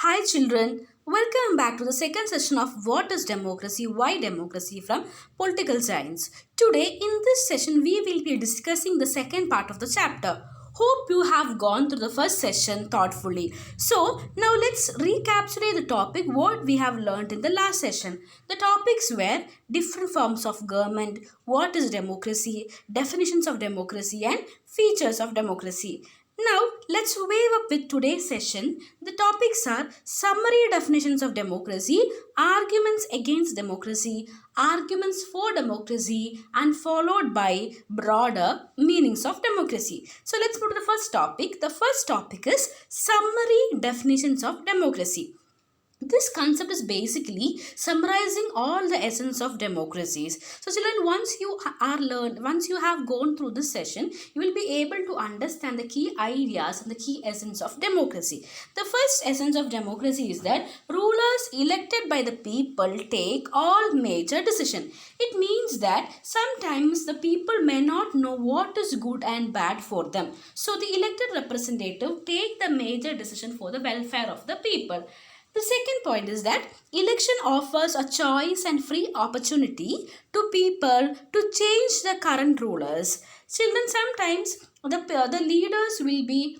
Hi children, welcome back to the second session of What is Democracy, Why Democracy from Political Science. Today in this session we will be discussing the second part of the chapter. Hope you have gone through the first session thoughtfully. So now let's recapitulate the topic what we have learned in the last session. The topics were different forms of government, what is democracy, definitions of democracy and features of democracy. Now, let's wave up with today's session. The topics are summary definitions of democracy, arguments against democracy, arguments for democracy, and followed by broader meanings of democracy. So, let's go to the first topic. The first topic is summary definitions of democracy. This concept is basically summarizing all the essence of democracies. So children, once you have gone through this session, you will be able to understand the key ideas and the key essence of democracy. The first essence of democracy is that rulers elected by the people take all major decisions. It means that sometimes the people may not know what is good and bad for them. So the elected representative take the major decision for the welfare of the people. The second point is that election offers a choice and free opportunity to people to change the current rulers. Children, sometimes the leaders will be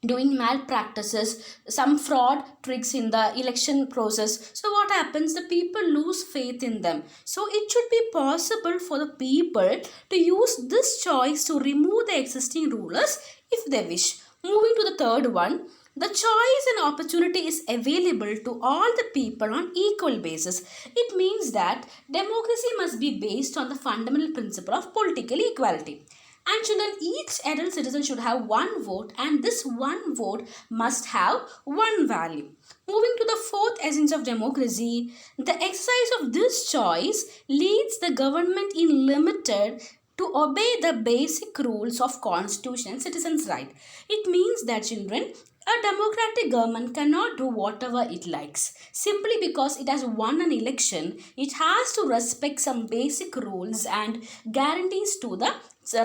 doing malpractices, some fraud tricks in the election process. So what happens? The people lose faith in them. So it should be possible for the people to use this choice to remove the existing rulers if they wish. Moving to the third one, the choice and opportunity is available to all the people on equal basis. It means that democracy must be based on the fundamental principle of political equality. And children, each adult citizen should have one vote, and this one vote must have one value. Moving to the fourth essence of democracy, the exercise of this choice leads the government in limited to obey the basic rules of constitution and citizens' right. It means that children, a democratic government cannot do whatever it likes. Simply because it has won an election, it has to respect some basic rules and guarantees to the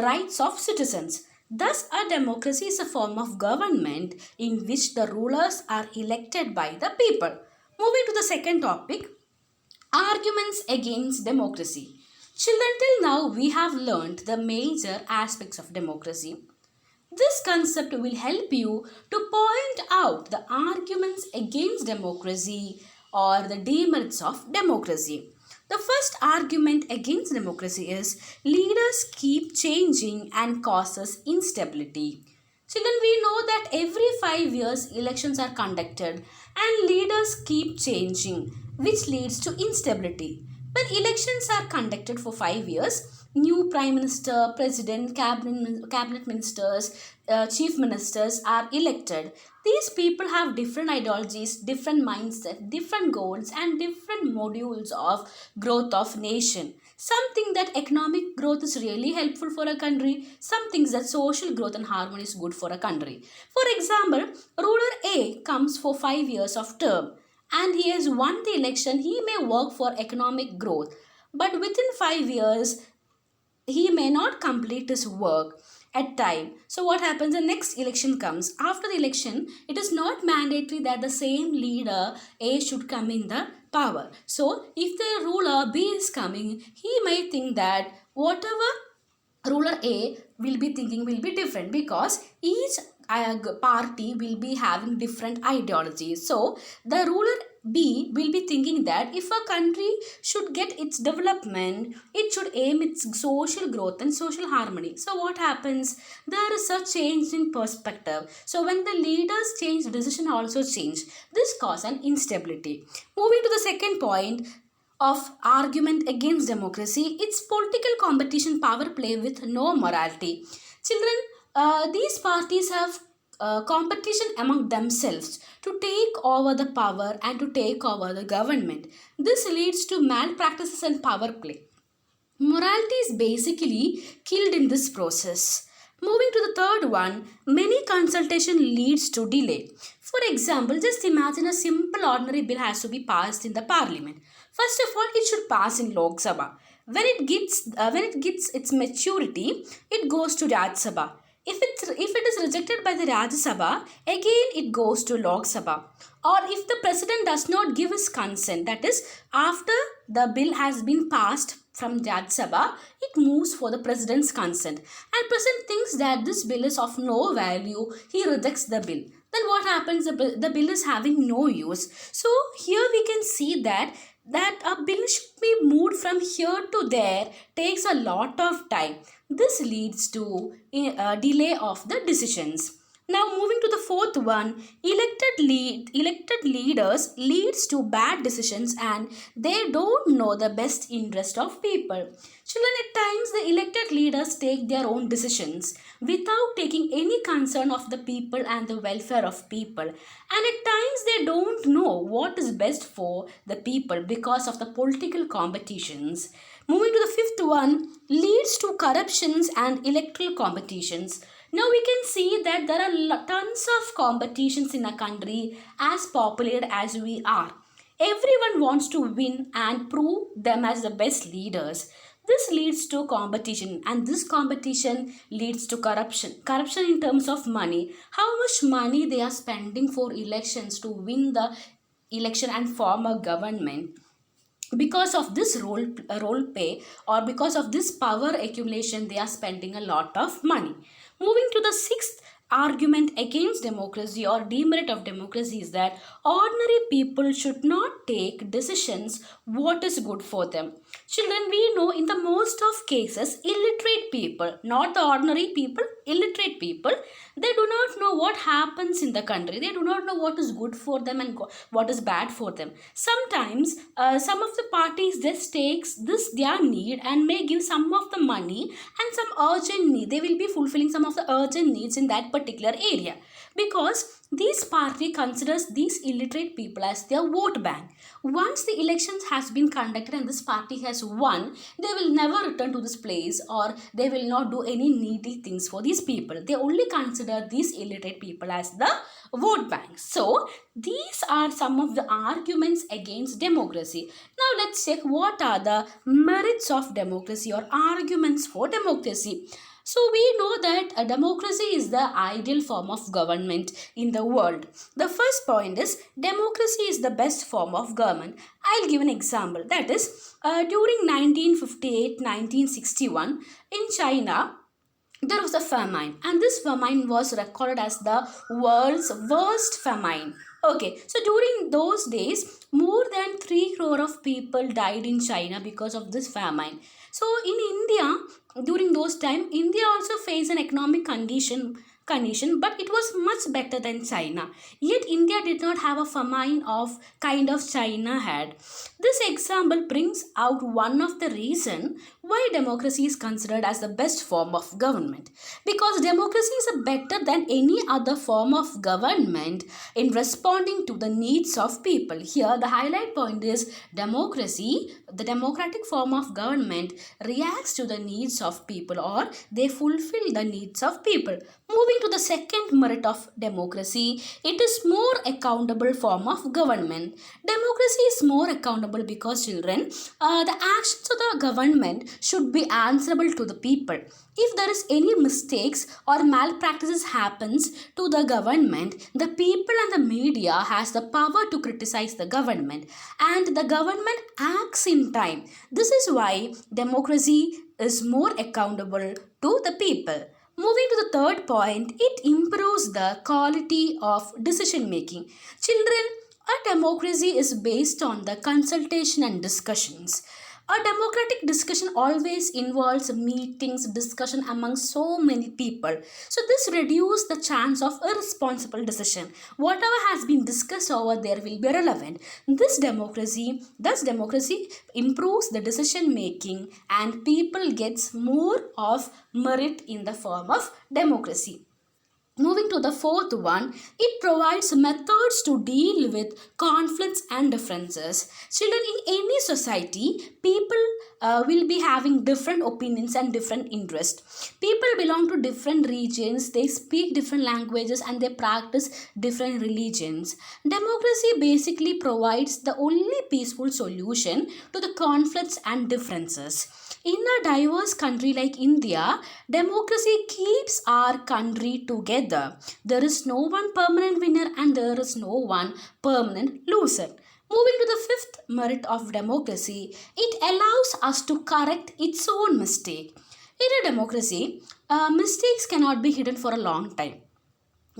rights of citizens. Thus, a democracy is a form of government in which the rulers are elected by the people. Moving to the second topic, arguments against democracy. Children, till now we have learned the major aspects of democracy. This concept will help you to point out the arguments against democracy or the demerits of democracy. The first argument against democracy is leaders keep changing and causes instability. Children, we know that every 5 years elections are conducted and leaders keep changing, which leads to instability. When elections are conducted for 5 years, new prime minister, president, cabinet ministers, chief ministers are elected. These people have different ideologies, different mindset, different goals, and different modules of growth of nation. Some think that economic growth is really helpful for a country. Some thinks that social growth and harmony is good for a country. For example, ruler A comes for 5 years of term and he has won the election. He may work for economic growth, but within 5 years he may not complete his work at time. So what happens? The next election comes. After the election, it is not mandatory that the same leader A should come in the power. So if the ruler B is coming, he may think that whatever ruler A will be thinking will be different, because each party will be having different ideologies. So the ruler B will be thinking that if a country should get its development, it should aim its social growth and social harmony. So what happens? There is a change in perspective. So when the leaders change, the decision also change. This causes an instability. Moving to the second point of argument against democracy, it's political competition power play with no morality. Children, these parties have competition among themselves to take over the power and to take over the government. This leads to malpractices and power play. Morality is basically killed in this process. Moving to the third one, many consultation leads to delay. For example, just imagine a simple ordinary bill has to be passed in the parliament. First of all, it should pass in Lok Sabha. When it gets its maturity, it goes to Rajya Sabha. If it is rejected by the Rajya Sabha, again it goes to Lok Sabha. Or if the president does not give his consent, that is, after the bill has been passed from Rajya Sabha, it moves for the president's consent. And president thinks that this bill is of no value, he rejects the bill. Then what happens? The bill is having no use. So here we can see that a bill should be moved from here to there takes a lot of time. This leads to a delay of the decisions. Now moving to the fourth one, elected leaders leads to bad decisions and they don't know the best interest of people. Children, at times the elected leaders take their own decisions without taking any concern of the people and the welfare of people. And at times they don't know what is best for the people because of the political competitions. Moving to the fifth one, leads to corruptions and electoral competitions. Now we can see that there are tons of competitions in a country as populated as we are. Everyone wants to win and prove them as the best leaders. This leads to competition and this competition leads to corruption. Corruption in terms of money. How much money they are spending for elections to win the election and form a government. Because of this role pay or because of this power accumulation, they are spending a lot of money. Moving to the sixth argument against democracy or demerit of democracy is that ordinary people should not take decisions what is good for them. Children, we know in the most of cases illiterate people, not the ordinary people, illiterate people, they do not know what happens in the country. They do not know what is good for them and what is bad for them. Sometimes some of the parties just takes this their need and may give some of the money and some urgent need. They will be fulfilling some of the urgent needs in that particular area because this party considers these illiterate people as their vote bank. Once the elections has been conducted and this party has won, they will never return to this place or they will not do any needy things for these people. They only consider these illiterate people as the vote bank. So these are some of the arguments against democracy. Now let's check what are the merits of democracy or arguments for democracy. So we know that a democracy is the ideal form of government in the world. The first point is democracy is the best form of government. I'll give an example. That is during 1958-1961 in China, there was a famine and this famine was recorded as the world's worst famine. Okay, so during those days, more than 3 crore of people died in China because of this famine. So in India, during those time, India also faced an economic condition, but it was much better than China. Yet India did not have a famine of kind of China had. This example brings out one of the reason why democracy is considered as the best form of government. Because democracy is better than any other form of government in responding to the needs of people. Here the highlight point is democracy, the democratic form of government reacts to the needs of people or they fulfill the needs of people. Moving to the second merit of democracy, it is more accountable form of government. Democracy is more accountable because children, the actions of the government should be answerable to the people. If there is any mistakes or malpractices happens to the government, the people and the media has the power to criticize the government and the government acts in time. This is why democracy is more accountable to the people. Moving to the third point, it improves the quality of decision making. Children, a democracy is based on the consultation and discussions. A democratic discussion always involves meetings, discussion among so many people. So this reduces the chance of irresponsible decision. Whatever has been discussed over there will be relevant. Thus democracy improves the decision making and people gets more of merit in the form of democracy. Moving to the fourth one, it provides methods to deal with conflicts and differences. Children, in any society, people will be having different opinions and different interests. People belong to different regions, they speak different languages, and they practice different religions. Democracy basically provides the only peaceful solution to the conflicts and differences. In a diverse country like India, democracy keeps our country together. There is no one permanent winner and there is no one permanent loser. Moving to the fifth merit of democracy, it allows us to correct its own mistake. In a democracy, mistakes cannot be hidden for a long time.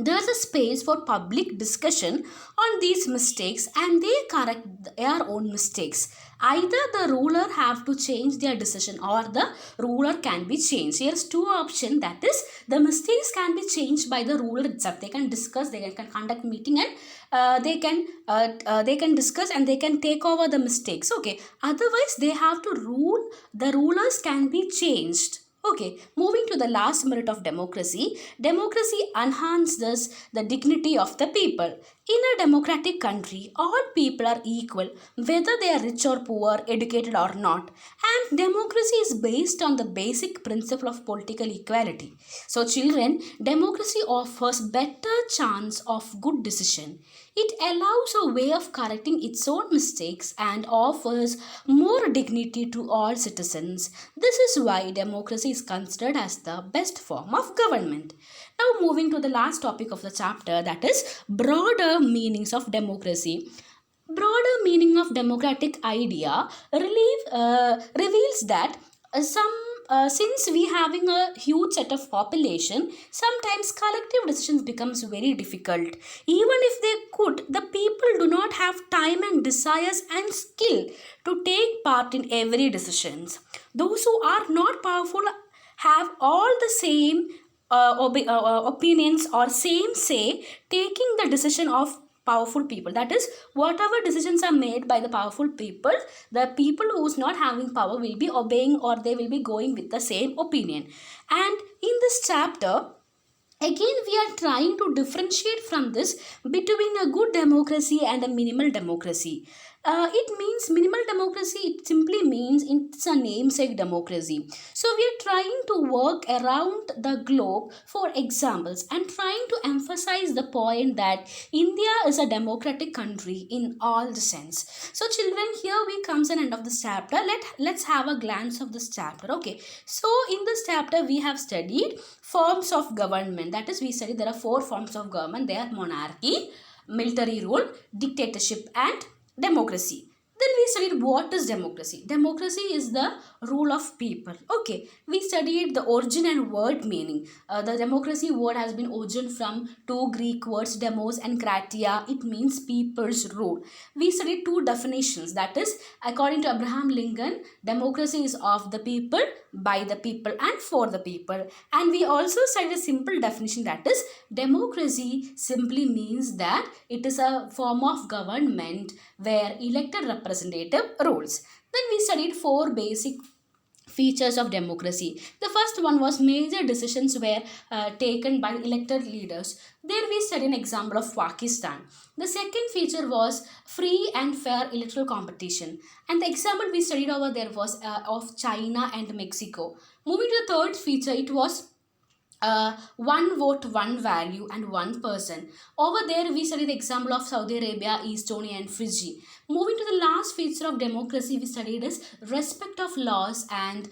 There's a space for public discussion on these mistakes and they correct their own mistakes. Either the ruler have to change their decision or the ruler can be changed. Here's two options, that is the mistakes can be changed by the ruler itself. They can discuss, they can conduct meeting and they can discuss and they can take over the mistakes. Okay, otherwise they have to rule, the rulers can be changed. Okay, moving to the last merit of democracy, democracy enhances the dignity of the people. In a democratic country, all people are equal, whether they are rich or poor, educated or not. And democracy is based on the basic principle of political equality. So, children, democracy offers better chance of good decision. It allows a way of correcting its own mistakes and offers more dignity to all citizens. This is why democracy is considered as the best form of government. Now, moving to the last topic of the chapter, that is broader meanings of democracy. Broader meaning of democratic idea reveals that since we having a huge set of population, sometimes collective decisions becomes very difficult. Even if they could, the people do not have time and desires and skill to take part in every decisions. Those who are not powerful have all the same opinions or same say taking the decision of powerful people. That is, whatever decisions are made by the powerful people, the people who's not having power will be obeying or they will be going with the same opinion. And in this chapter, again, we are trying to differentiate from this between a good democracy and a minimal democracy. It means minimal democracy, it simply means it's a namesake democracy. So, we are trying to work around the globe for examples and trying to emphasize the point that India is a democratic country in all the sense. So, children, here we comes an end of this chapter. Let's have a glance of this chapter. Okay, so in this chapter, we have studied forms of government. That is, we studied there are four forms of government. They are monarchy, military rule, dictatorship and democracy. Then we studied what is democracy. Democracy is the rule of people. Okay, we studied the origin and word meaning. The democracy word has been origin from two Greek words, demos and kratia. It means people's rule. We studied two definitions. That is, according to Abraham Lincoln, democracy is of the people, by the people and for the people. And we also studied a simple definition, that is, democracy simply means that it is a form of government where elected representative rules. Then we studied four basic features of democracy. The first one was major decisions were taken by elected leaders. There we studied an example of Pakistan. The second feature was free and fair electoral competition. And the example we studied over there was of China and Mexico. Moving to the third feature, it was one vote, one value, and one person. Over there, we studied the example of Saudi Arabia, Estonia, and Fiji. Moving to the last feature of democracy, we studied is respect of laws and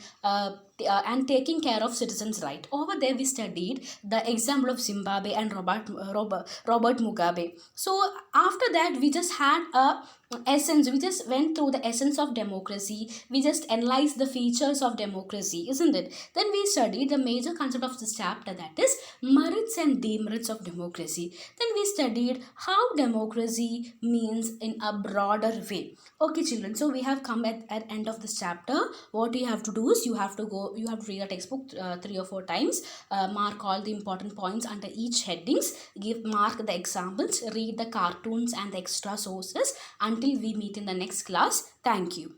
taking care of citizens' right. Over there, we studied the example of Zimbabwe and Robert Mugabe. So after that, we just had a essence. We just went through the essence of democracy. We just analyzed the features of democracy, isn't it? Then we studied the major concept of this chapter, that is merits and demerits of democracy. Then we studied how democracy means in a broader way. Okay, children, so we have come at end of this chapter. What you have to do is you have to read a textbook 3 or 4 times, mark all the important points under each headings, mark the examples, read the cartoons and the extra sources until we meet in the next class. Thank you.